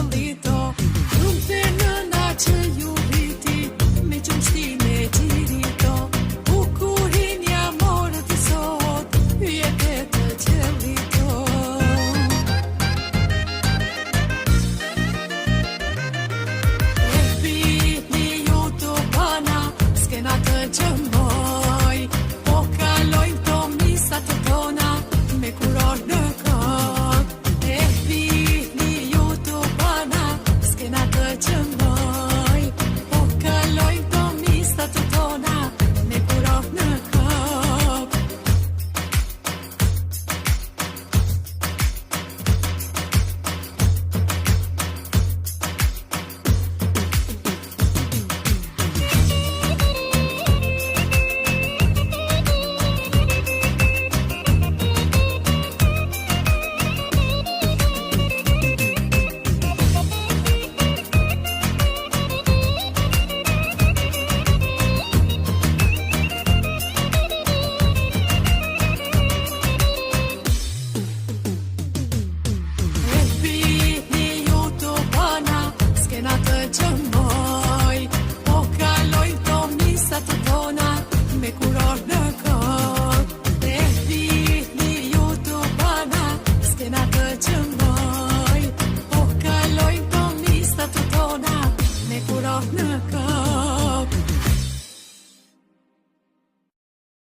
qëllito. Unë të nëna që ju rriti, me qëmështime qirito. Bukurin ja morë të sot, jetet të qëllito. E fitni ju të bana, s'kena të gjëmoj, po kalojnë to misat të tona, me kuror në kot. E fitni ju të bana, s'kena të gjëmoj, po kalojnë to misat të tona, me kuror në kot. E fitni ju të bana, s'kena të gjëmoj, po kalojnë to misat të tona, me kuror në kot. E fitni ju të bana, s'kena të gjëmoj, po kalojnë to misat të tona, me kuror në kot.